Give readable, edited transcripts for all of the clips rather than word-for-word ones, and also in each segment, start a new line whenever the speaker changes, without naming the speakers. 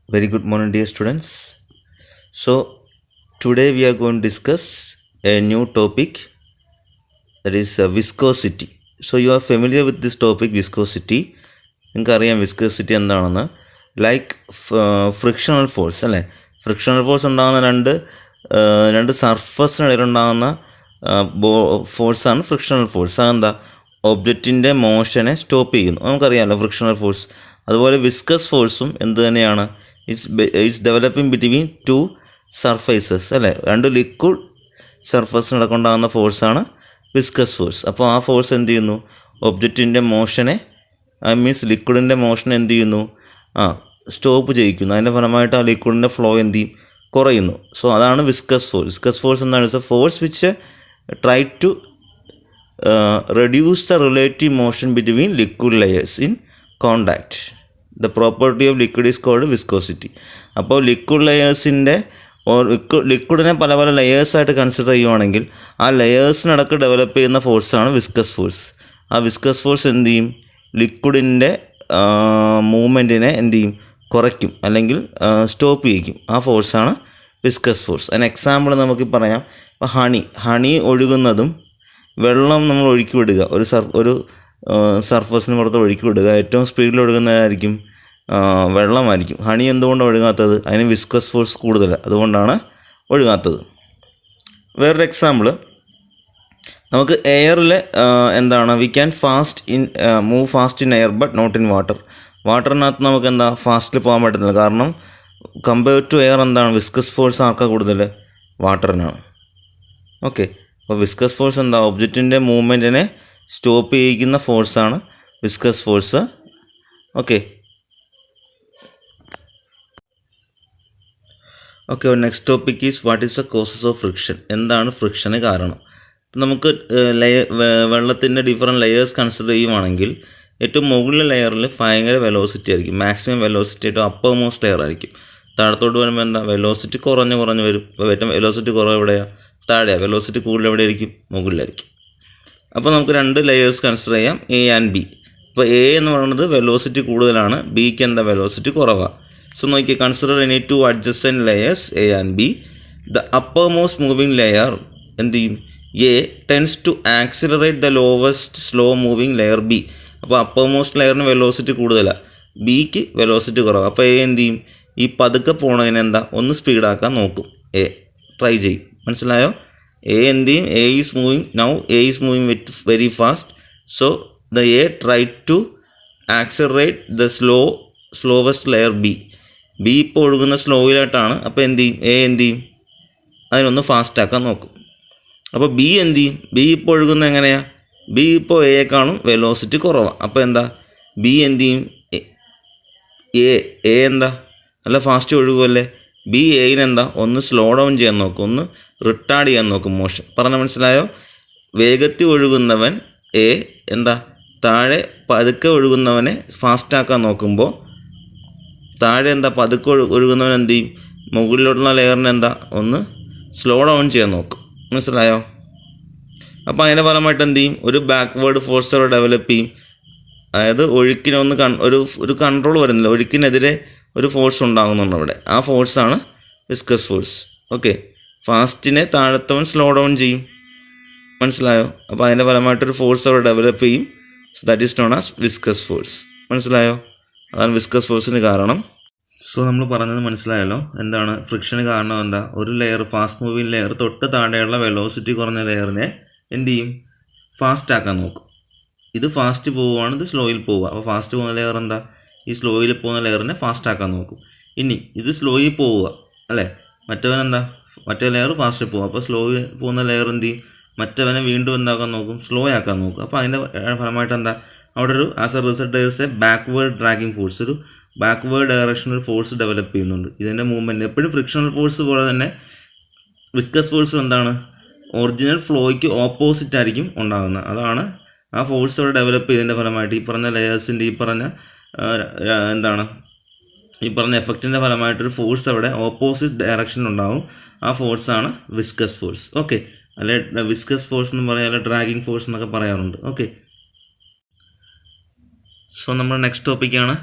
Very good morning, dear students. So, today we are going to discuss a new topic, that is viscosity. So, you are familiar with this topic, viscosity. നിങ്ങൾക്കറിയാം viscosity എന്താണെന്ന്. Like frictional force അല്ലേ. Frictional force ഉണ്ടാകുന്ന രണ്ട് സർഫസിനിടയിലുണ്ടാകുന്ന ഫോഴ്സാണ് frictional force. അതെന്താ? ഒബ്ജക്റ്റിൻ്റെ മോഷനെ stop ചെയ്യുന്നു. നമുക്കറിയാമല്ലോ frictional force. അതുപോലെ viscous ഫോഴ്സും എന്ത് തന്നെയാണ്? It's developing between two surfaces അല്ലേ. രണ്ട് ലിക്വിഡ് സർഫസിനിടക്കുണ്ടാകുന്ന ഫോഴ്സാണ് വിസ്കസ് ഫോഴ്സ്. അപ്പോൾ ആ ഫോഴ്സ് എന്ത് ചെയ്യുന്നു? ഒബ്ജക്റ്റിൻ്റെ മോഷനെ, മീൻസ് ലിക്വിഡിൻ്റെ മോഷൻ എന്ത് ചെയ്യുന്നു? സ്റ്റോപ്പ് ചെയ്യിക്കുന്നു. അതിൻ്റെ ഫലമായിട്ട് ആ ലിക്വിഡിൻ്റെ ഫ്ലോ എന്ത് ചെയ്യും? കുറയുന്നു. സോ അതാണ് വിസ്കസ് ഫോഴ്സ്. വിസ്കസ് ഫോഴ്സ് എന്താണ്? It's a force which try to reduce the relative motion between liquid layers in contact. The property of liquid is called viscosity. അപ്പോൾ ലിക്വിഡ് ലെയേഴ്സിൻ്റെ ലിക്വിഡിനെ പല പല ലെയേഴ്സായിട്ട് കൺസിഡർ ചെയ്യുവാണെങ്കിൽ ആ ലെയേഴ്സിനടക്ക് ഡെവലപ്പ് ചെയ്യുന്ന ഫോഴ്സാണ് വിസ്കസ് ഫോഴ്സ്. ആ viscous force എന്ത് ചെയ്യും? ലിക്വിഡിൻ്റെ മൂവ്മെൻറ്റിനെ എന്ത് ചെയ്യും? കുറയ്ക്കും, അല്ലെങ്കിൽ സ്റ്റോപ്പ് ചെയ്യിക്കും. ആ ഫോഴ്സാണ് വിസ്കസ് ഫോഴ്സ്. അതിന് എക്സാമ്പിൾ നമുക്ക് പറയാം. ഇപ്പോൾ ഹണി ഒഴുകുന്നതും വെള്ളം നമ്മൾ ഒഴുക്കി വിടുക, ഒരു സർഫസിന് പുറത്ത് ഒഴുക്കി വിടുക, ഏറ്റവും സ്പീഡിൽ ഒഴുകുന്നതായിരിക്കും വെള്ളമായിരിക്കും. ഹണി എന്തുകൊണ്ടാണ് ഒഴുകാത്തത്? അതിന് വിസ്കസ് ഫോഴ്സ് കൂടുതലാണ്, അതുകൊണ്ടാണ് ഒഴുകാത്തത്. വേറൊരു എക്സാമ്പിൾ നമുക്ക് എയറിൽ എന്താണ്? We can move fast in air but not in water. വാട്ടറിനകത്ത് നമുക്ക് എന്താ ഫാസ്റ്റിൽ പോകാൻ പറ്റുന്നില്ല. കാരണം കമ്പയർ ടു എയർ എന്താണ്? വിസ്കസ് ഫോഴ്സ് ആർക്കാണ് കൂടുതൽ? വാട്ടറിനാണ്. ഓക്കെ. അപ്പോൾ വിസ്കസ് ഫോഴ്സ് എന്താ? ഒബ്ജക്റ്റിൻ്റെ മൂവ്മെൻറ്റിനെ സ്റ്റോപ്പ് ചെയ്യിക്കുന്ന ഫോഴ്സാണ് viscous force. Okay. Next topic is what is the causes of friction. എന്താണ് ഫ്രിക്ഷന് കാരണം? നമുക്ക് വെള്ളത്തിൻ്റെ ഡിഫറെൻറ്റ് ലെയേഴ്സ് കൺസിഡർ ചെയ്യുവാണെങ്കിൽ ഏറ്റവും മുകളിലെ ലെയറിൽ ഭയങ്കര വെലോസിറ്റി ആയിരിക്കും. മാക്സിമം വെലോസിറ്റി ഏറ്റവും അപ്പർ മോസ്റ്റ് ലെയർ ആയിരിക്കും. താഴത്തോട്ട് വരുമ്പോൾ എന്താ? വെലോസിറ്റി കുറഞ്ഞ് വരും. ഇപ്പോൾ ഏറ്റവും വെലോസിറ്റി കുറവ് എവിടെയാണ്? താഴെയാണ്. വെലോസിറ്റി കൂടുതൽ എവിടെയായിരിക്കും? മുകളിലായിരിക്കും. അപ്പോൾ നമുക്ക് രണ്ട് ലെയേഴ്സ് കൺസിഡർ ചെയ്യാം, എ ആൻഡ് ബി. ഇപ്പോൾ എ എന്ന് പറയുന്നത് വെലോസിറ്റി കൂടുതലാണ്, ബിക്ക് എന്താ? വെലോസിറ്റി കുറവാണ്. സോ നോക്കി, consider any two adjacent layers A and B. The uppermost moving layer എന്ത് ചെയ്യും? A tends to accelerate the lowest slow moving layer B. അപ്പോൾ അപ്പർ മോസ്റ്റ് ലെയറിന് വെലോസിറ്റി കൂടുതലാണ്, ബിക്ക് വെലോസിറ്റി കുറവാണ്. അപ്പോൾ എ എന്ത് ചെയ്യും? ഈ പതുക്കെ പോണതിന് എന്താ? ഒന്ന് സ്പീഡാക്കാൻ നോക്കും. എ ട്രൈ ചെയ്യും. മനസ്സിലായോ? എ എന്ത് ചെയ്യും? A is moving with very fast. So the A try to accelerate the slowest layer B. B ഇപ്പോൾ ഒഴുകുന്ന സ്ലോയിലായിട്ടാണ്. അപ്പോൾ എന്ത് ചെയ്യും? എ എന്ത് ചെയ്യും? അതിനൊന്ന് ഫാസ്റ്റാക്കാൻ നോക്കും. അപ്പോൾ ബി എന്ത് ചെയ്യും? ബി ഇപ്പോൾ ഒഴുകുന്നത് എങ്ങനെയാണ്? ബി ഇപ്പോൾ എയേക്കാളും വെലോസിറ്റി കുറവാണ്. അപ്പോൾ എന്താ? ബി എന്ത് ചെയ്യും? എ എന്താ? നല്ല ഫാസ്റ്റ് ഒഴുകുമല്ലേ. ബി എയിനെന്താ? ഒന്ന് സ്ലോ ഡൗൺ ചെയ്യാൻ നോക്കും, ഒന്ന് റിട്ടാർഡ് ചെയ്യാൻ നോക്കും മോഷൻ. പറഞ്ഞാൽ മനസ്സിലായോ? വേഗത്തിൽ ഒഴുകുന്നവൻ എ എന്താ? താഴെ പതുക്കെ ഒഴുകുന്നവനെ ഫാസ്റ്റാക്കാൻ നോക്കുമ്പോൾ താഴെ എന്താ? പതുക്കെ ഒഴുകുന്നവൻ എന്ത് ചെയ്യും? മുകളിലോട്ടുള്ള ലെയറിന് എന്താ? ഒന്ന് സ്ലോ ഡൗൺ ചെയ്യാൻ നോക്കും. മനസ്സിലായോ? അപ്പോൾ അതിൻ്റെ ഫലമായിട്ട് എന്ത് ചെയ്യും? ഒരു ബാക്ക്വേർഡ് ഫോഴ്സ് അവിടെ ഡെവലപ്പ് ചെയ്യും. അതായത് ഒഴുക്കിനൊന്ന് ഒരു കൺട്രോൾ വരുന്നില്ല, ഒഴുക്കിനെതിരെ ഒരു ഫോഴ്സ് ഉണ്ടാകുന്നുണ്ട് അവിടെ. ആ ഫോഴ്സാണ് വിസ്കസ് ഫോഴ്സ്. ഓക്കെ. ഫാസ്റ്റിനെ താഴത്തവൻ സ്ലോ ഡൗൺ ചെയ്യും. മനസ്സിലായോ? അപ്പോൾ അതിൻ്റെ ഫലമായിട്ടൊരു ഫോഴ്സ് അവിടെ ഡെവലപ്പ് ചെയ്യും. So that is known as viscous force. മനസ്സിലായോ? അതാണ് വിസ്കസ് ഫോഴ്സിന് കാരണം. സോ നമ്മൾ പറഞ്ഞത് മനസ്സിലായല്ലോ. എന്താണ് ഫ്രിക്ഷന് കാരണം? എന്താ? ഒരു ലെയർ, ഫാസ്റ്റ് മൂവിങ് ലെയർ തൊട്ട് താഴെയുള്ള വെലോസിറ്റി കുറഞ്ഞ ലെയറിനെ എന്ത് ചെയ്യും? ഫാസ്റ്റ് ആക്കാൻ നോക്കും. ഇത് ഫാസ്റ്റ് പോവുകയാണ്, ഇത് സ്ലോയിൽ പോവുക. അപ്പോൾ ഫാസ്റ്റ് പോകുന്ന ലെയർ എന്താ? ഈ സ്ലോയിൽ പോകുന്ന ലെയറിനെ ഫാസ്റ്റ് ആക്കാൻ നോക്കും. ഇനി ഇത് സ്ലോയിൽ പോവുക അല്ലേ, മറ്റവനെന്താ? മറ്റേ ലെയർ ഫാസ്റ്റ് പോവുക. അപ്പോൾ സ്ലോയിൽ പോകുന്ന ലെയർ എന്ത് ചെയ്യും? മറ്റവനെ വീണ്ടും എന്താക്കാൻ നോക്കും? സ്ലോ ആക്കാൻ നോക്കും. അപ്പോൾ അതിൻ്റെ ഫലമായിട്ട് എന്താ? അവിടെ ഒരു as A result A backward dragging force, ഒരു ബാക്ക്വേർഡ് ഡയറക്ഷനിൽ ഫോഴ്സ് ഡെവലപ്പ് ചെയ്യുന്നുണ്ട്. ഇതിൻ്റെ മൂവ്മെൻറ്റ് എപ്പോഴും ഫ്രിക്ഷണൽ ഫോഴ്സ് പോലെ തന്നെ വിസ്കസ് ഫോഴ്സും എന്താണ്? ഒറിജിനൽ ഫ്ലോയ്ക്ക് ഓപ്പോസിറ്റ് ആയിരിക്കും ഉണ്ടാകുന്നത്. അതാണ് ആ ഫോഴ്സ് അവിടെ ഡെവലപ്പ് ചെയ്തതിൻ്റെ ഫലമായിട്ട് ഈ പറഞ്ഞ ലെയേഴ്സിൻ്റെ ഈ പറഞ്ഞ എഫക്റ്റിൻ്റെ ഫലമായിട്ടൊരു ഫോഴ്സ് അവിടെ ഓപ്പോസിറ്റ് ഡയറക്ഷനിലുണ്ടാവും. ആ ഫോഴ്സാണ് വിസ്കസ് ഫോഴ്സ്. ഓക്കെ. അല്ലെ വിസ്കസ് ഫോഴ്സ് എന്ന് പറയാൻ ഡ്രാഗിങ് ഫോഴ്സ് എന്നൊക്കെ പറയാറുണ്ട്. ഓക്കെ. സോ നമ്മുടെ നെക്സ്റ്റ് ടോപ്പിക്കാണ്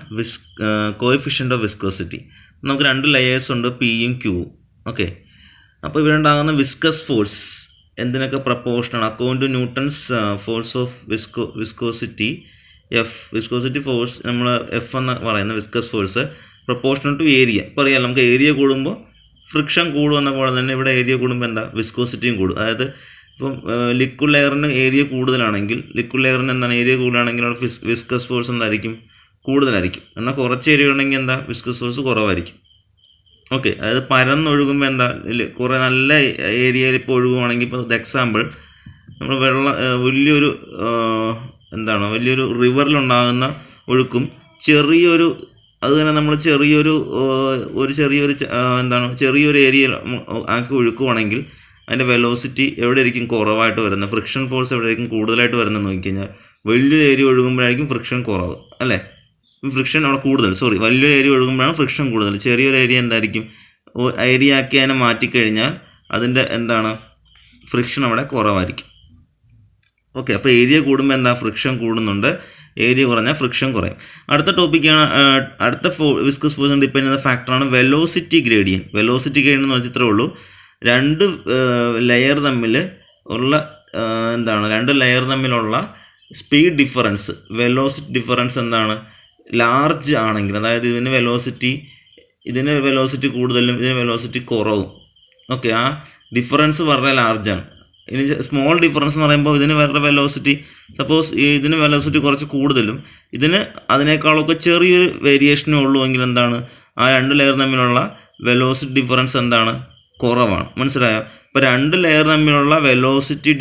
കോഎഫിഷ്യൻ്റ് ഓഫ് വിസ്കോസിറ്റി. നമുക്ക് 2 ലെയേഴ്സ് ഉണ്ട്, പിയും ക്യൂവും. ഓക്കെ, അപ്പോൾ ഇവിടെ ഉണ്ടാകുന്ന വിസ്കസ് ഫോഴ്സ് എന്തിനൊക്കെ പ്രപ്പോർഷനാണ്? According to Newton's force of viscosity F. Viscosity force നമ്മൾ എഫ് എന്ന് പറയുന്ന viscous force proportional to area. ഇപ്പോൾ അറിയാം, നമുക്ക് ഏരിയ കൂടുമ്പോൾ ഫ്രിക്ഷൻ കൂടുമെന്ന പോലെ തന്നെ ഇവിടെ ഏരിയ കൂടുമ്പോൾ എന്താ വിസ്കോസിറ്റിയും കൂടും. അതായത് ഇപ്പം ലിക്വിഡ് ലെയറിന് ഏരിയ കൂടുതലാണെങ്കിൽ, ലിക്വിഡ് ലെയറിന് എന്താണ് ഏരിയ കൂടുതലാണെങ്കിൽ അവിടെ വിസ്കസ് ഫോഴ്സ് എന്തായിരിക്കും? കൂടുതലായിരിക്കും. എന്നാൽ കുറച്ച് ഏരിയ ഉണ്ടെങ്കിൽ എന്താ വിസ്കസ് ഫോഴ്സ് കുറവായിരിക്കും. ഓക്കെ, അതായത് പരന്നൊഴുകുമ്പോൾ എന്താ കുറേ നല്ല ഏരിയയിൽ ഇപ്പോൾ ഒഴുകുവാണെങ്കിൽ, ഇപ്പോൾ എക്സാമ്പിൾ നമ്മൾ വലിയൊരു വലിയൊരു റിവറിലുണ്ടാകുന്ന ഒഴുക്കും ചെറിയൊരു അത് തന്നെ നമ്മൾ ചെറിയൊരു ഏരിയ ആക്കി ഒഴുക്കുവാണെങ്കിൽ അതിൻ്റെ വെലോസിറ്റി എവിടെ ആയിരിക്കും കുറവായിട്ട് വരുന്നത്? ഫ്രിക്ഷൻ ഫോഴ്സ് എവിടെ ആയിരിക്കും കൂടുതലായിട്ട് വരുന്നത് നോക്കിക്കഴിഞ്ഞാൽ വലിയൊരു ഏരിയ ഒഴുകുമ്പോഴായിരിക്കും ഫ്രിക്ഷൻ കുറവ്, അല്ലേ? ഫ്രിക്ഷൻ അവിടെ കൂടുതൽ, വലിയൊരു ഏരിയ ഒഴുകുമ്പോഴാണ് ഫ്രിക്ഷൻ കൂടുതൽ. ചെറിയൊരു ഏരിയ എന്തായിരിക്കും? ഏരിയ ആക്കി അതിനെ മാറ്റിക്കഴിഞ്ഞാൽ അതിൻ്റെ ഫ്രിക്ഷൻ അവിടെ കുറവായിരിക്കും. ഓക്കെ, അപ്പോൾ ഏരിയ കൂടുമ്പോൾ എന്താ ഫ്രിക്ഷൻ കൂടുന്നുണ്ട്, ഏരിയ കുറഞ്ഞാൽ ഫ്രിക്ഷൻ കുറയും. അടുത്ത ടോപ്പിക്കാണ്, അടുത്ത വിസ്കസ് ഫോഴ്സിനെ ഡിപ്പെൻഡ് ചെയ്യുന്ന ഫാക്ടറാണ് വെലോസിറ്റി ഗ്രേഡിയൻ. വെലോസിറ്റി ഗ്രേഡിയൻ എന്ന് വെച്ചിത്രേ ഉള്ളൂ, 2 ലെയർ തമ്മിൽ ഉള്ള speed difference, velocity difference large ആണെങ്കിൽ, അതായത് ഇതിന് വെലോസിറ്റി കൂടുതലും ഇതിന് വെലോസിറ്റി കുറവും. ഓക്കെ, ആ ഡിഫറൻസ് വളരെ ലാർജാണ്. ഇനി സ്മോൾ ഡിഫറൻസ് എന്ന് പറയുമ്പോൾ ഇതിന് വേറെ വെലോസിറ്റി, സപ്പോസ് ഇതിന് വെലോസിറ്റി കുറച്ച് കൂടുതലും ഇതിന് അതിനേക്കാളൊക്കെ ചെറിയൊരു വേരിയേഷനേ ഉള്ളൂ എങ്കിൽ ആ 2 ലെയർ തമ്മിലുള്ള വെലോസിറ്റി ഡിഫറൻസ് കുറവാണ്. മനസ്സിലായോ? ഇപ്പോൾ 2 ലെയർ തമ്മിലുള്ള വെലോസിറ്റി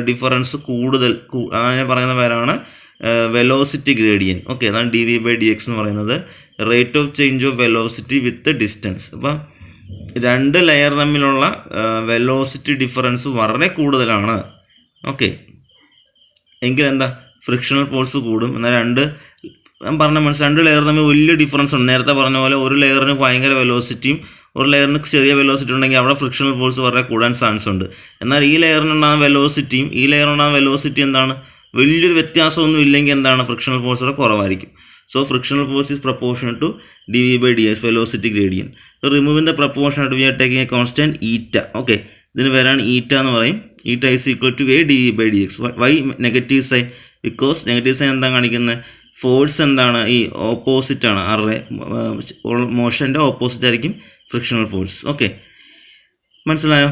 ഡിഫറൻസ് കൂടുതൽ, അങ്ങനെ പറയുന്ന പേരാണ് വെലോസിറ്റി ഗ്രേഡിയൻ. ഓക്കെ, അതാണ് dv/dx എന്ന് പറയുന്നത്, rate of change of velocity with distance. അപ്പം 2 ലെയർ തമ്മിലുള്ള വെലോസിറ്റി ഡിഫറൻസ് വളരെ കൂടുതലാണ്. ഓക്കെ, എങ്കിൽ ഫ്രിക്ഷണൽ ഫോഴ്സ് കൂടും. എന്നാൽ ഞാൻ പറഞ്ഞ 2 ലെയർ തമ്മിൽ വലിയ ഡിഫറൻസ് ഉണ്ട്. നേരത്തെ പറഞ്ഞ പോലെ ഒരു ലെയറിന് ഭയങ്കര വെലോസിറ്റിയും ഒരു ലെയറിന് ചെറിയ വെലോസിറ്റി ഉണ്ടെങ്കിൽ അവിടെ ഫ്രിക്ഷണൽ ഫോഴ്സ് വളരെ കൂടാൻ ചാൻസ് ഉണ്ട്. എന്നാൽ ഈ ലെയറിനുണ്ടാകുന്ന വെലോസിറ്റിയും ഈ ലെയറിനുണ്ടാകുന്ന വെലോസിറ്റി വലിയൊരു വ്യത്യാസമൊന്നും ഇല്ലെങ്കിൽ ഫ്രിക്ഷണൽ ഫോഴ്സ് അവിടെ കുറവായിരിക്കും. So frictional force is proportional to dv/dx, velocity gradient. So removing the proportionality, we are taking a constant eta. Okay, then where eta എന്ന് പറയും, eta is equal to a dv/dx. Why negative sign? Because negative sign എന്താ കാണിക്കുന്നത്? Force ഈ opposite ആണ്, മോഷൻ്റെ opposite ആയിരിക്കും frictional force. Okay, മനസ്സിലായോ?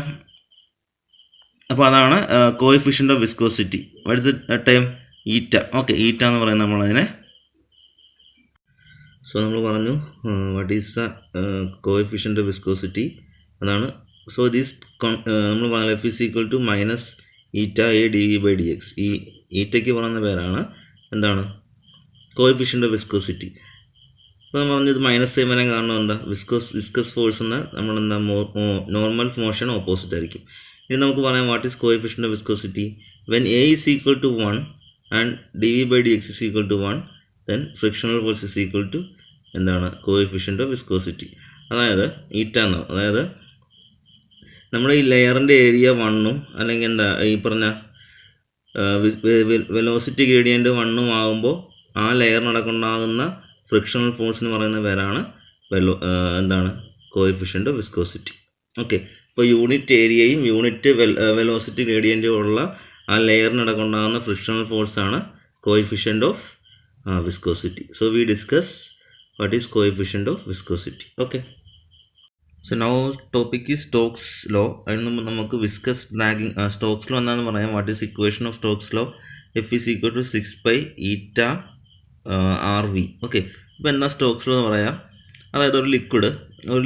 അപ്പോൾ അതാണ് coefficient of viscosity. What is the time? Eta. Okay, eta എന്ന് പറയുന്നത് നമ്മളതിനെ. സോ നമ്മൾ പറഞ്ഞു what is the coefficient of viscosity, അതാണ്. സോ ദിസ് നമ്മൾ പറഞ്ഞാൽ F is equal to minus eta A dv/dx. ഈ ഈറ്റയ്ക്ക് പറയുന്ന പേരാണ് കോഎഫിഷ്യൻ്റ് ഓഫ് വിസ്കോസിറ്റി. ഇപ്പോൾ നമ്മൾ പറഞ്ഞത് മൈനസ് സൈൻ വരാൻ കാരണം വിസ്കസ് ഫോഴ്സ് എന്നാൽ നോർമൽ മോഷൻ ഓപ്പോസിറ്റ് ആയിരിക്കും. ഇനി നമുക്ക് പറയാം what is coefficient of viscosity. When A is equal to 1 and dv/dx is equal to 1, then frictional force is equal to coefficient of viscosity. അതായത് eta എന്നാണ്. അതായത് നമ്മുടെ ഈ ലെയറിൻ്റെ ഏരിയ 1ഉം അല്ലെങ്കിൽ ഈ പറഞ്ഞ വെലോസിറ്റി ഗ്രേഡിയൻ്റ് 1ഉം ആകുമ്പോൾ ആ ലെയറിനടക്കുണ്ടാകുന്ന ഫ്രിക്ഷണൽ ഫോഴ്സിന് പറയുന്ന പേരാണ് കോഎഫിഷ്യൻ്റ് ഓഫ് വിസ്കോസിറ്റി. ഓക്കെ, ഇപ്പോൾ യൂണിറ്റ് ഏരിയയും യൂണിറ്റ് വെലോസിറ്റി ഗ്രേഡിയൻറ്റും ഉള്ള ആ ലെയറിനടക്കുണ്ടാകുന്ന ഫ്രിക്ഷണൽ ഫോഴ്സാണ് coefficient of viscosity. So we discuss what is coefficient of viscosity. Okay, so now topic is Stokes law. അതിന് നമുക്ക് വിസ്കസ് ഡ്രാഗിങ് സ്റ്റോക്സ് ലോ എന്താണെന്ന് പറയാം. What is equation of Stokes law? F is equal to 6 eta RV. Okay, ഇപ്പോൾ എന്താ Stokes law എന്ന് പറയാം? അതായത് ഒരു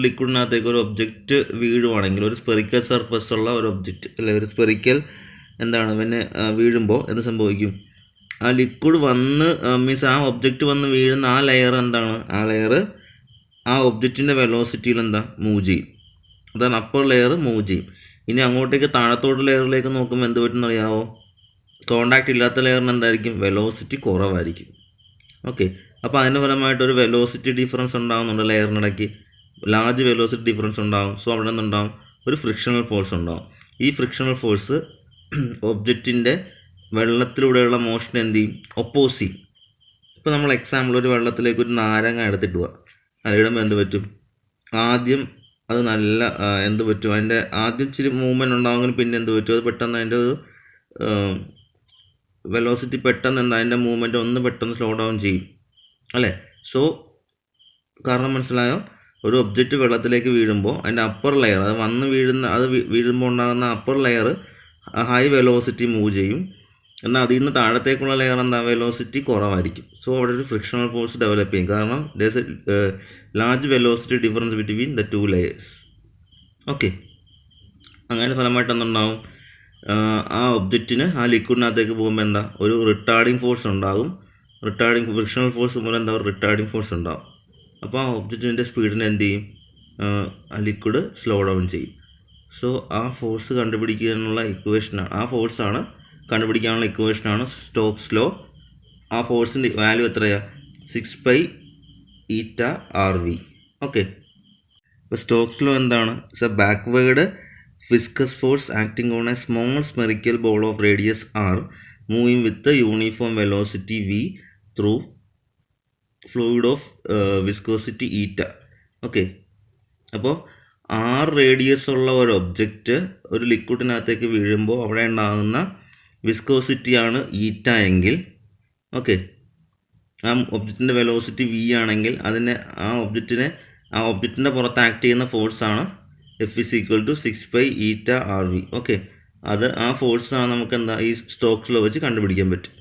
ലിക്വിഡിനകത്തേക്ക് ഒരു ഒബ്ജക്റ്റ് വീഴുവാണെങ്കിൽ, ഒരു സ്പെറിക്കൽ സർഫസ് ഉള്ള ഒരു ഒബ്ജക്റ്റ് അല്ലെ, ഒരു സ്പെറിക്കൽ പിന്നെ വീഴുമ്പോൾ എന്ത് സംഭവിക്കും? ആ ലിക്വിഡ് മീൻസ് ആ ഒബ്ജക്റ്റ് വന്ന് വീഴുന്ന ആ ലെയർ ആ ലെയർ ആ ഒബ്ജക്റ്റിൻ്റെ വെലോസിറ്റിയിൽ മൂവ് ചെയ്യും. അതാണ് അപ്പർ ലെയർ മൂവ് ചെയ്യും. ഇനി അങ്ങോട്ടേക്ക് താഴത്തോട്ട് ലെയറിലേക്ക് നോക്കുമ്പോൾ എന്ത് പറ്റുമെന്ന് അറിയാമോ? കോണ്ടാക്റ്റ് ഇല്ലാത്ത ലെയറിന് എന്തായിരിക്കും? വെലോസിറ്റി കുറവായിരിക്കും. ഓക്കെ, അപ്പോൾ അതിൻ്റെ ഫലമായിട്ടൊരു വെലോസിറ്റി ഡിഫറൻസ് ഉണ്ടാകുന്നുണ്ട് ലെയറിനിടയ്ക്ക്, ലാർജ് വെലോസിറ്റി ഡിഫറൻസ് ഉണ്ടാകും. സോ അവിടെ നിന്നുണ്ടാകും ഒരു ഫ്രിക്ഷണൽ ഫോഴ്സ് ഉണ്ടാകും. ഈ ഫ്രിക്ഷണൽ ഫോഴ്സ് ഒബ്ജക്റ്റിൻ്റെ വെള്ളത്തിലൂടെയുള്ള മോഷൻ എന്ത് ചെയ്യും? ഒപ്പോസ് ചെയ്യും. ഇപ്പോൾ നമ്മൾ എക്സാമ്പിൾ ഒരു വെള്ളത്തിലേക്ക് ഒരു നാരങ്ങ എടുത്തിട്ട് പോവാം. അതിടുമ്പോൾ എന്ത് പറ്റും? ആദ്യം അത് നല്ല എന്ത് പറ്റും, അതിൻ്റെ ആദ്യം ഇച്ചിരി മൂവ്മെൻറ്റ് ഉണ്ടാകുമെങ്കിലും പിന്നെ എന്ത് പറ്റും, അത് പെട്ടെന്ന് അതിൻ്റെ ഒരു വെലോസിറ്റി പെട്ടെന്ന് എന്താ അതിൻ്റെ മൂവ്മെൻറ്റ് ഒന്ന് പെട്ടെന്ന് സ്ലോ ഡൗൺ ചെയ്യും അല്ലേ? സോ കാരണം മനസ്സിലായോ? ഒരു ഒബ്ജക്റ്റ് വെള്ളത്തിലേക്ക് വീഴുമ്പോൾ അതിൻ്റെ അപ്പർ ലെയർ അത് വന്ന് വീഴുമ്പോൾ ഉണ്ടാകുന്ന upper layer high velocity move ചെയ്യും. എന്നാൽ അതിൽ നിന്ന് താഴത്തേക്കുള്ള ലെയർ എന്താ വെലോസിറ്റി കുറവായിരിക്കും. സോ അവിടെ ഒരു ഫ്രിക്ഷണൽ ഫോഴ്സ് ഡെവലപ്പ് ചെയ്യും. കാരണം there's A large velocity difference between the two layers. Okay, അങ്ങനെ ഫലമായിട്ട് എന്തുണ്ടാവും? ആ ഒബ്ജക്റ്റിന് ആ ലിക്വിഡിനകത്തേക്ക് പോകുമ്പോൾ എന്താ ഒരു റിട്ടാർഡിങ് ഫോഴ്സ് ഉണ്ടാകും. ഫ്രിക്ഷണൽ ഫോഴ്സ് മൂലം എന്താ റിട്ടാർഡിങ് ഫോഴ്സ് ഉണ്ടാകും. അപ്പോൾ ആ ഒബ്ജക്റ്റിൻ്റെ സ്പീഡിന് എന്ത് ചെയ്യും? ആ ലിക്വിഡ് സ്ലോ ഡൗൺ ചെയ്യും. സോ ആ ഫോഴ്സ് കണ്ടുപിടിക്കാനുള്ള ഇക്വേഷനാണ്, ആ ഫോഴ്സാണ് കണ്ടുപിടിക്കാനുള്ള ഇക്വേഷനാണ് സ്റ്റോക്സ് ലോ. ആ ഫോഴ്സിൻ്റെ വാല്യൂ എത്രയാണ്? 6π∗RV. ഓക്കെ, ഇപ്പോൾ സ്റ്റോക്സ് ലോ എന്താണ്? It's a backward viscous force acting on a small spherical ball of radius R moving with uniform velocity V through fluid of viscosity η. Okay, അപ്പോൾ 6 radius ഉള്ള ഒരു object ഒരു ലിക്വിഡിനകത്തേക്ക് വീഴുമ്പോൾ അവിടെ ഉണ്ടാകുന്ന വിസ്കോസിറ്റിയാണ് η എങ്കിൽ, ഓക്കെ, ആ ഒബ്ജക്റ്റിൻ്റെ വെലോസിറ്റി V ആണെങ്കിൽ ആ ഒബ്ജക്റ്റിൻ്റെ പുറത്ത് ആക്ട് ചെയ്യുന്ന ഫോഴ്സാണ് F = 6π∗RV. ഓക്കെ, ആ ഫോഴ്സാണ് നമുക്ക് എന്താ ഈ സ്റ്റോക്സ് ലോ വെച്ച് കണ്ടുപിടിക്കാൻ പറ്റും.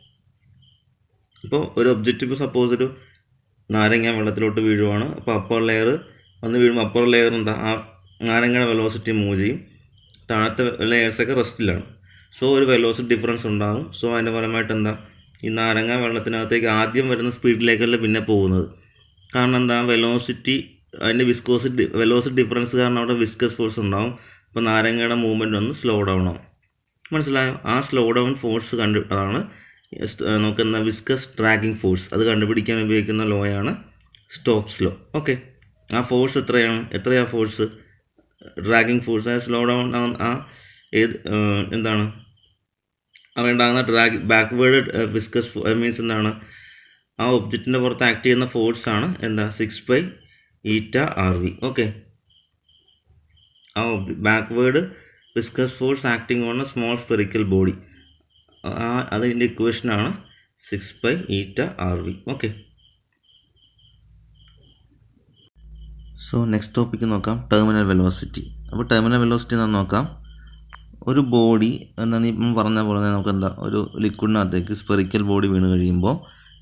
ഇപ്പോൾ ഒരു ഒബ്ജക്റ്റ്, ഇപ്പോൾ സപ്പോസ് ഒരു നാരങ്ങ വെള്ളത്തിലോട്ട് വീഴുവാണ്. അപ്പോൾ അപ്പർ ലെയർ വന്ന് വീഴുമ്പോൾ അപ്പർ ലെയർ എന്താ ആ നാരങ്ങയുടെ വെലോസിറ്റി മൂവ് ചെയ്യും. താഴത്തെ ലെയേഴ്സൊക്കെ റെസ്റ്റിലാണ്. സോ ഒരു വെലോസിറ്റി ഡിഫറൻസ് ഉണ്ടാകും. സോ അതിൻ്റെ ഫലമായിട്ട് എന്താ ഈ നാരങ്ങ വെള്ളത്തിനകത്തേക്ക് ആദ്യം വരുന്ന സ്പീഡിലേക്കല്ല പിന്നെ പോകുന്നത്. കാരണം എന്താ അതിൻ്റെ വെലോസിറ്റി ഡിഫറൻസ് കാരണം അവിടെ വിസ്കസ് ഫോഴ്സ് ഉണ്ടാകും. അപ്പോൾ നാരങ്ങയുടെ മൂവ്മെൻറ്റ് ഒന്ന് സ്ലോ ഡൗൺ ആവും. മനസ്സിലായോ? ആ സ്ലോ ഡൗൺ ഫോഴ്സ് അതാണ് നോക്കുന്ന വിസ്കസ് ഡ്രാഗിങ് ഫോഴ്സ്. അത് കണ്ടുപിടിക്കാൻ ഉപയോഗിക്കുന്ന ലോയാണ് സ്റ്റോക്സ് ലോ. ഓക്കെ, ആ ഫോഴ്സ് എത്രയാ ഫോഴ്സ്? Dragging force. ആ സ്ലോ ഡൗൺ എന്താണ് അവിടെ ഉണ്ടാകുന്ന ബാക്ക്വേർഡ് വിസ്കസ് മീൻസ് എന്താണ്? ആ ഒബ്ജക്റ്റിൻ്റെ പുറത്ത് ആക്ട് ചെയ്യുന്ന ഫോഴ്സാണ് എന്താ 6π∗RV. ഓക്കെ, ആ backward viscous force acting on a small spherical body, അതിൻ്റെ ഇക്വേഷനാണ് 6π∗RV. Okay, so next topic നോക്കാം, ടെർമിനൽ വെലോസിറ്റി. അപ്പോൾ ടെർമിനൽ വെലോസിറ്റി എന്താണെന്ന് നോക്കാം. ഒരു ബോഡി എന്താണ് ഇപ്പം പറഞ്ഞ പോലെ തന്നെ നമുക്ക് എന്താ ഒരു ലിക്വിഡിനകത്തേക്ക് സ്പെറിക്കൽ ബോഡി വീണ് കഴിയുമ്പോൾ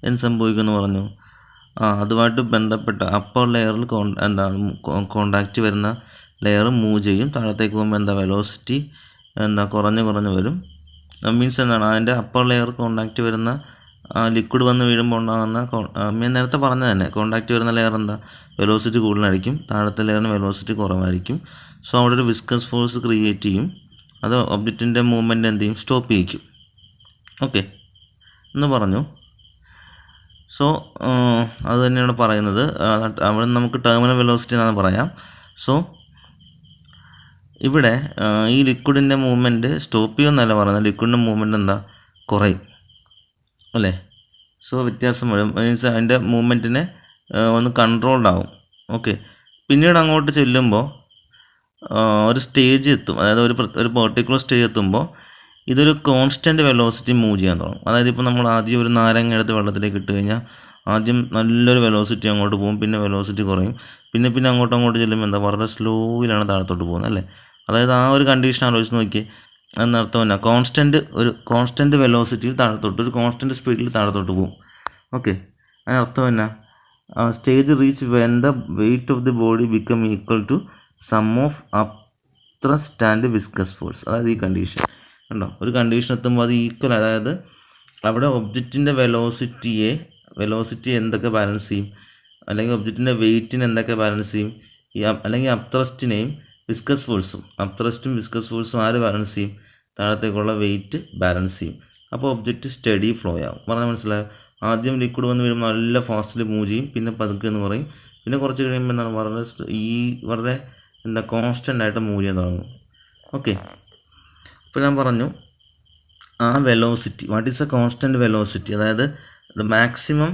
എന്ത് സംഭവിക്കുമെന്ന് പറഞ്ഞു? അതുമായിട്ട് ബന്ധപ്പെട്ട അപ്പർ ലെയറിൽ കോണ്ടാക്റ്റ് വരുന്ന ലെയർ മൂവ് ചെയ്യും. താഴത്തേക്ക് പോകുമ്പോൾ എന്താ വെലോസിറ്റി കുറഞ്ഞ് വരും. മീൻസ് എന്താണ് അതിൻ്റെ അപ്പർ ലെയർ കോണ്ടാക്റ്റ് വരുന്ന ലിക്വിഡ് വന്ന് വീഴുമ്പോൾ ഉണ്ടാകുന്ന ഞാൻ നേരത്തെ പറഞ്ഞത് തന്നെ, കോണ്ടാക്റ്റ് വരുന്ന ലെയർ എന്താ വെലോസിറ്റി കൂടുതലായിരിക്കും, താഴത്തെ ലെയറിന് വെലോസിറ്റി കുറവായിരിക്കും. സോ അവിടെ ഒരു വിസ്കസ് ഫോഴ്സ് ക്രിയേറ്റ് ചെയ്യും. അത് ഒബ്ജക്റ്റിൻ്റെ മൂവ്മെൻറ്റ് എന്ത് ചെയ്യും? സ്റ്റോപ്പ് ചെയ്യിക്കും. ഓക്കെ എന്ന് പറഞ്ഞു. സോ അത് തന്നെയാണ് പറയുന്നത്. അവിടെ നമുക്ക് ടെർമിനൽ വെലോസിറ്റി എന്നാണ് പറയാം. സോ ഇവിടെ ഈ ലിക്വിഡിൻ്റെ മൂവ്മെൻറ്റ് സ്റ്റോപ്പ് ചെയ്യുമെന്നല്ല പറയുന്നത്, ലിക്വിഡിൻ്റെ മൂവ്മെൻറ്റ് എന്താ കുറയും അല്ലേ? സോ വ്യത്യാസം വരും. മീൻസ് അതിൻ്റെ മൂവ്മെൻറ്റിനെ ഒന്ന് കൺട്രോൾഡ് ആവും. ഓക്കെ, പിന്നീട് അങ്ങോട്ട് ചെല്ലുമ്പോൾ ഒരു സ്റ്റേജ് എത്തും. അതായത് ഒരു പെർട്ടിക്കുലർ സ്റ്റേജ് എത്തുമ്പോൾ ഇതൊരു കോൺസ്റ്റൻറ്റ് വെലോസിറ്റി മൂവ് ചെയ്യാൻ തുടങ്ങും. അതായത് ഇപ്പോൾ നമ്മൾ ആദ്യം ഒരു നാരങ്ങ എടുത്ത് വെള്ളത്തിലേക്ക് ഇട്ട് കഴിഞ്ഞാൽ ആദ്യം നല്ലൊരു വെലോസിറ്റി അങ്ങോട്ട് പോകും, പിന്നെ വെലോസിറ്റി കുറയും, പിന്നെ അങ്ങോട്ട് ചെല്ലുമ്പോൾ എന്താ വളരെ സ്ലോയിലാണ് താഴത്തോട്ട് പോകുന്നത് അല്ലേ? അതായത് ആ ഒരു കണ്ടീഷൻ ആലോചിച്ച് നോക്കിയേ. അതിനർത്ഥം തന്നെ കോൺസ്റ്റൻറ്റ് വെലോസിറ്റിയിൽ താഴത്തോട്ട്, ഒരു കോൺസ്റ്റൻറ്റ് സ്പീഡിൽ താഴത്തോട്ട് പോകും. ഓക്കെ, അതിനർത്ഥം തന്നെ stage reach when the weight of the body become equal to sum of upthrust and viscous force. അതായത് ഈ കണ്ടീഷൻ കണ്ടോ, ഒരു കണ്ടീഷൻ എത്തുമ്പോൾ അത് ഈക്വൽ, അതായത് അവിടെ ഒബ്ജക്റ്റിൻ്റെ വെലോസിറ്റി എന്തൊക്കെ ബാലൻസ് ചെയ്യും, അല്ലെങ്കിൽ ഒബ്ജക്റ്റിൻ്റെ വെയ്റ്റിന് എന്തൊക്കെ ബാലൻസ് ചെയ്യും, അല്ലെങ്കിൽ അപ്ത്രസ്റ്റിനെയും വിസ്കസ് ഫോഴ്സും ആര് ബാലൻസ് ചെയ്യും? താഴത്തേക്കുള്ള വെയിറ്റ് ബാലൻസ് ചെയ്യും. അപ്പോൾ ഒബ്ജക്റ്റ് സ്റ്റഡി ഫ്ലോ ആവും. പറഞ്ഞാൽ മനസ്സിലായോ? ആദ്യം ലിക്വിഡ് വന്ന് വീഴുമ്പോൾ നല്ല ഫാസ്റ്റിൽ മൂവ് ചെയ്യും, പിന്നെ പതുക്കെ എന്ന് പറയും, പിന്നെ കുറച്ച് കഴിയുമ്പോൾ എന്താണ് വളരെ കോൺസ്റ്റൻ്റ് ആയിട്ട് മൂവ് ചെയ്യാൻ തുടങ്ങും. ഓക്കെ, ഇപ്പോൾ ഞാൻ പറഞ്ഞു ആ velocity, what is a constant velocity, അതായത് the maximum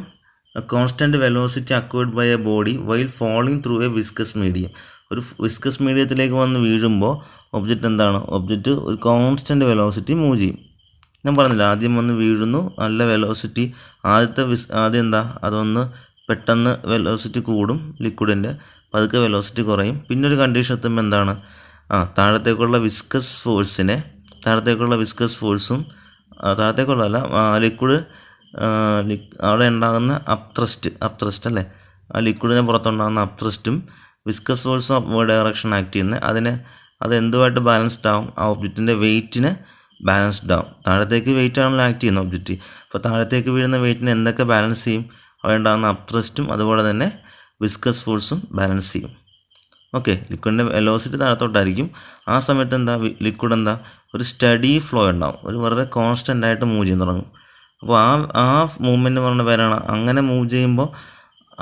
A constant velocity acquired by a body while falling through a viscous medium. ഒരു വിസ്കസ് മീഡിയത്തിലേക്ക് വന്ന് വീഴുമ്പോൾ ഒബ്ജക്റ്റ് എന്താണ്? ഒബ്ജക്റ്റ് ഒരു കോൺസ്റ്റൻറ്റ് വെലോസിറ്റി മൂവ് ചെയ്യും. ഞാൻ പറഞ്ഞില്ല, ആദ്യം വന്ന് വീഴുന്നു, നല്ല വെലോസിറ്റി, ആദ്യം എന്താ, അതൊന്ന് പെട്ടെന്ന് വെലോസിറ്റി കൂടും ലിക്വിഡിൻ്റെ, പതുക്കെ വെലോസിറ്റി കുറയും. പിന്നെ ഒരു കണ്ടീഷൻ എത്തുമ്പോൾ എന്താണ്, താഴത്തേക്കുള്ള വിസ്കസ് ഫോഴ്സും താഴത്തേക്കുള്ളതല്ല, ലിക്വിഡ് അവിടെ ഉണ്ടാകുന്ന അപ്ത്രസ്റ്റ് അല്ലേ, ആ ലിക്വിഡിന് പുറത്തുണ്ടാകുന്ന അപ്ത്രസ്റ്റും വിസ്കസ് ഫോഴ്സും അപ്വേർഡ് ഡയറക്ഷൻ ആക്ട് ചെയ്യുന്നത്, അതെന്തുമായിട്ട് ബാലൻസ്ഡ് ആവും? ആ ഒബ്ജക്റ്റിൻ്റെ വെയിറ്റിന് ബാലൻസ്ഡ് ആവും. താഴത്തേക്ക് വെയിറ്റ് ആണല്ലോ ആക്ട് ചെയ്യുന്ന ഒബ്ജക്റ്റ്. അപ്പോൾ താഴത്തേക്ക് വീഴുന്ന വെയിറ്റിന് എന്തൊക്കെ ബാലൻസ് ചെയ്യും? അവിടെ ഉണ്ടാകുന്ന അപ്ത്രസ്റ്റും അതുപോലെ തന്നെ വിസ്കസ് ഫോഴ്സും ബാലൻസ് ചെയ്യും. ഓക്കെ, ലിക്വിഡിൻ്റെ വെലോസിറ്റി താഴത്തോട്ടായിരിക്കും. ആ സമയത്ത് എന്താ, ലിക്വിഡ് എന്താ, ഒരു സ്റ്റഡി ഫ്ലോ ഉണ്ടാവും, ഒരു വളരെ കോൺസ്റ്റൻ്റ് ആയിട്ട് മൂവ് ചെയ്യാൻ തുടങ്ങും. അപ്പോൾ ആ മൂവ്മെൻറ്റ് പറഞ്ഞ പേരാണ്, അങ്ങനെ മൂവ് ചെയ്യുമ്പോൾ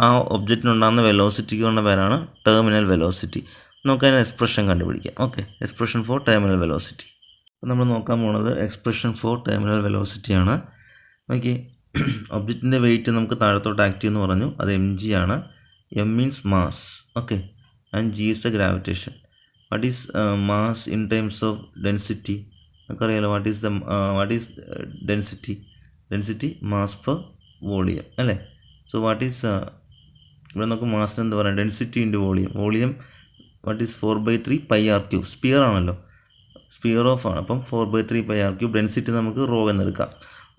ആ ഒബ്ജക്റ്റിനുണ്ടാകുന്ന വെലോസിറ്റിക്ക് പറഞ്ഞ പേരാണ് ടെർമിനൽ വെലോസിറ്റി. നമുക്ക് അതിന് എക്സ്പ്രഷൻ കണ്ടുപിടിക്കാം. Okay, expression for terminal velocity. അപ്പോൾ നമ്മൾ നോക്കാൻ പോകുന്നത് എക്സ്പ്രഷൻ ഫോർ ടെർമിനൽ വെലോസിറ്റിയാണ്. ഓക്കെ, ഒബ്ജക്റ്റിൻ്റെ വെയിറ്റ് നമുക്ക് താഴത്തോട്ട് ആക്ട് ചെയ്യുമെന്ന് പറഞ്ഞു, അത് mg ആണ്. m means mass. Okay, and g is the gravitation. What is mass in terms of density? നമുക്കറിയാലോ, what is density mass per volume അല്ലേ. സോ വാട്ട് ഈസ്, ഇവിടെ നമുക്ക് മാസിന് എന്താ പറയുക, density into volume what is 4/3 πr³. Sphere ആണല്ലോ, sphere of ആണ്, അപ്പം 4/3 πr³. ഡെൻസിറ്റി നമുക്ക് റോ എന്നെടുക്കാം.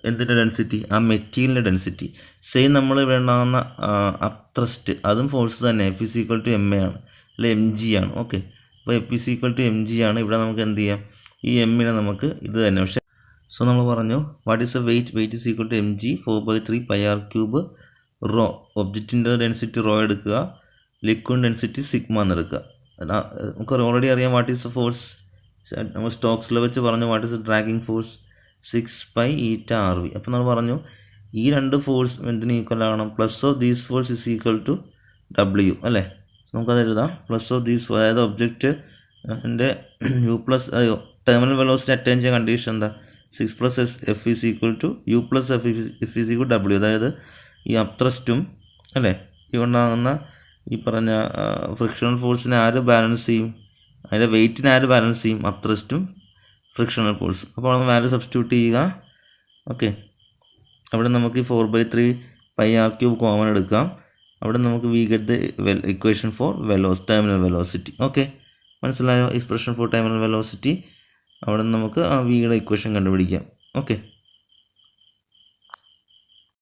എന്തിൻ്റെ ഡെൻസിറ്റി? ആ മെറ്റീരിയലിൻ്റെ ഡെൻസിറ്റി. സെയിം നമ്മൾ ഇവിടെ ഉണ്ടാകുന്ന അപ്ത്രസ്റ്റ്, അതും ഫോഴ്സ് തന്നെ, F = ma ആണ്, അല്ലെ mg ആണ്. ഓക്കെ, അപ്പോൾ F = mg ആണ്. ഇവിടെ നമുക്ക് എന്ത് ചെയ്യാം, ഈ എമ്മിനെ നമുക്ക് ഇത് തന്നെ, പക്ഷേ സോ നമ്മൾ പറഞ്ഞു what is a weight is equal to mg 4/3 πr³ rho. ഒബ്ജക്റ്റിൻ്റെ ഡെൻസിറ്റി റോ എടുക്കുക, ലിക്വിഡ് ഡെൻസിറ്റി സിഗ്മ എന്നെടുക്കുക. നമുക്ക് ഓൾറെഡി അറിയാം വാട്ട് ഈസ് എ ഫോഴ്സ്, നമ്മൾ സ്റ്റോക്സിൽ വെച്ച് പറഞ്ഞു what is A dragging force 6π∗rv. അപ്പോൾ നമ്മൾ പറഞ്ഞു ഈ രണ്ട് ഫോഴ്സ് എന്തിന് ഈക്വൽ ആകണം, plus of these force is equal to w അല്ലേ. നമുക്കത് എഴുതാം, പ്ലസ് ഓഫ് ദീസ്, അതായത് ഒബ്ജക്റ്റ് എൻ്റെ ടെർമിനൽ വെലോസിറ്റി അറ്റൈൻ ചെയ്യാൻ കണ്ടീഷൻ എന്താ, 6 + F is equal to u + F is equal to w. അതായത് ഈ അപ്ത്രസ്റ്റും അല്ലേ, ഈ ഉണ്ടാകുന്ന ഈ പറഞ്ഞ ഫ്രിക്ഷണൽ ഫോഴ്സിനെ ആര് ബാലൻസ് ചെയ്യും, അതിൻ്റെ വെയിറ്റിനെ ആര് ബാലൻസ് ചെയ്യും, അപ്ത്രസ്റ്റും ഫ്രിക്ഷണൽ ഫോഴ്സ്. അപ്പോൾ നമ്മൾ വാല്യൂ സബ്സ്റ്റിറ്റ്യൂട്ട് ചെയ്യുക. ഓക്കെ, അവിടെ നമുക്ക് 4/3 πr³ കോമൺ എടുക്കാം. അവിടെ നമുക്ക് we get the equation for terminal velocity. Okay, മനസ്സിലായോ? Expression for terminal velocity. അവിടെ നമുക്ക് ആ വിയുടെ ഇക്വേഷൻ കണ്ടുപിടിക്കാം. ഓക്കെ.